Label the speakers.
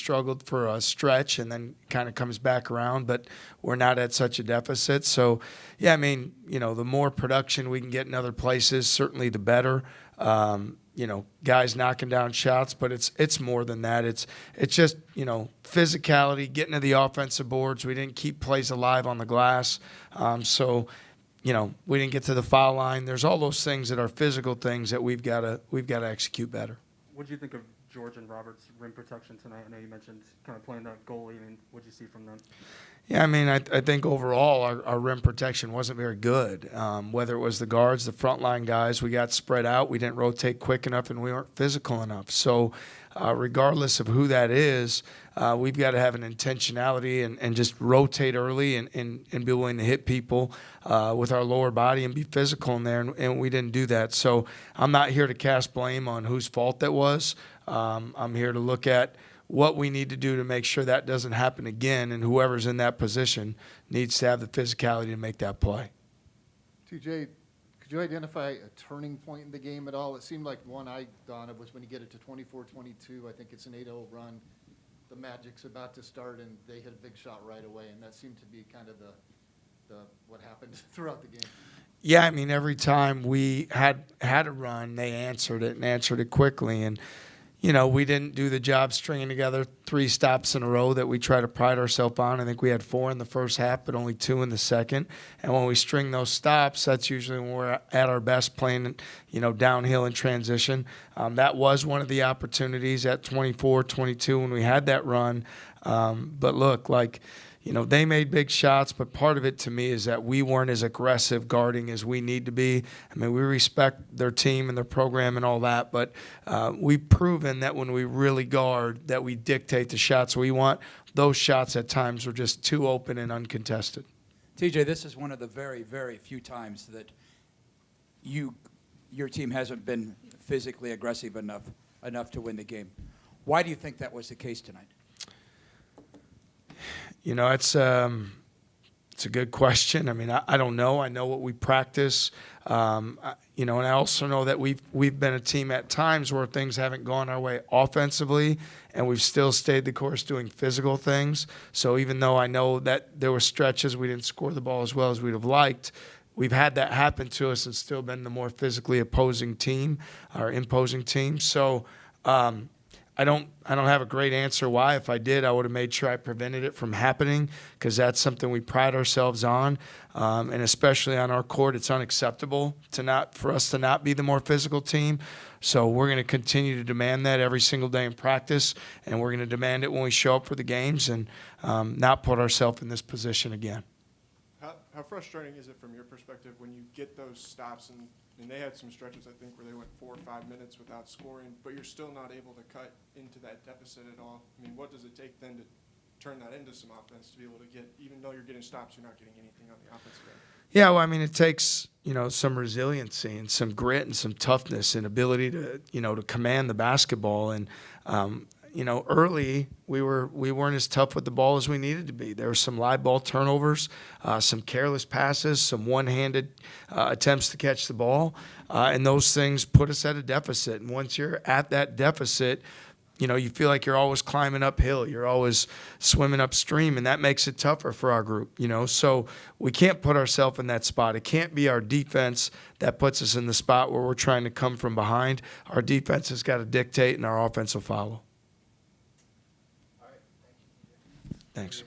Speaker 1: struggled for a stretch and then kind of comes back around, but we're not at such a deficit. So, yeah, I mean, the more production we can get in other places, certainly the better. Guys knocking down shots, but it's more than that. It's just, physicality, getting to the offensive boards. We didn't keep plays alive on the glass. We didn't get to the foul line. There's all those things that are physical things that we've got to execute better.
Speaker 2: What do you think of George and Robert's rim protection tonight? I know you mentioned kind of playing that goalie. I mean, what did you see from them?
Speaker 1: Yeah, I mean, I think overall our rim protection wasn't very good. Whether it was the guards, the frontline guys, we got spread out. We didn't rotate quick enough, and we weren't physical enough. So regardless of who that is, we've got to have an intentionality and just rotate early and be willing to hit people with our lower body and be physical in there, and we didn't do that. So I'm not here to cast blame on whose fault that was. I'm here to look at what we need to do to make sure that doesn't happen again, and whoever's in that position needs to have the physicality to make that play.
Speaker 3: TJ, could you identify a turning point in the game at all? It seemed like one I thought of was when you get it to 24-22. I think it's an 8-0 run. The Magic's about to start, and they hit a big shot right away, and that seemed to be kind of the what happened throughout the game.
Speaker 1: Yeah, I mean, every time we had a run, they answered it quickly, and we didn't do the job stringing together 3 stops in a row that we try to pride ourselves on. I think we had 4 in the first half, but only 2 in the second. And when we string those stops, that's usually when we're at our best playing, downhill in transition. That was one of the opportunities at 24-22 when we had that run. But look, they made big shots, but part of it to me is that we weren't as aggressive guarding as we need to be. I mean, we respect their team and their program and all that, but we've proven that when we really guard, that we dictate the shots we want. Those shots at times were just too open and uncontested.
Speaker 4: TJ, this is one of the very, very few times that your team hasn't been physically aggressive enough to win the game. Why do you think that was the case tonight?
Speaker 1: It's a good question. I mean, I don't know. I know what we practice, and I also know that we've been a team at times where things haven't gone our way offensively, and we've still stayed the course doing physical things. So even though I know that there were stretches we didn't score the ball as well as we'd have liked, we've had that happen to us and still been the more physically opposing team, or imposing team. So I don't have a great answer why. If I did, I would have made sure I prevented it from happening, because that's something we pride ourselves on, and especially on our court, it's unacceptable for us to not be the more physical team. So we're going to continue to demand that every single day in practice, and we're going to demand it when we show up for the games, and not put ourselves in this position again.
Speaker 5: How frustrating is it from your perspective when you get those stops and they had some stretches, I think, where they went 4 or 5 minutes without scoring, but you're still not able to cut into that deficit at all? I mean, what does it take then to turn that into some offense, to be able to get, even though you're getting stops, you're not getting anything on the offensive end?
Speaker 1: Yeah, well, I mean, it takes, some resiliency and some grit and some toughness and ability to, to command the basketball. And, early we weren't as tough with the ball as we needed to be. There were some live ball turnovers, some careless passes, some one-handed attempts to catch the ball, and those things put us at a deficit. And once you're at that deficit, you feel like you're always climbing uphill. You're always swimming upstream, and that makes it tougher for our group, So we can't put ourselves in that spot. It can't be our defense that puts us in the spot where we're trying to come from behind. Our defense has got to dictate, and our offense will follow.
Speaker 3: All right, thank you.
Speaker 1: Thanks.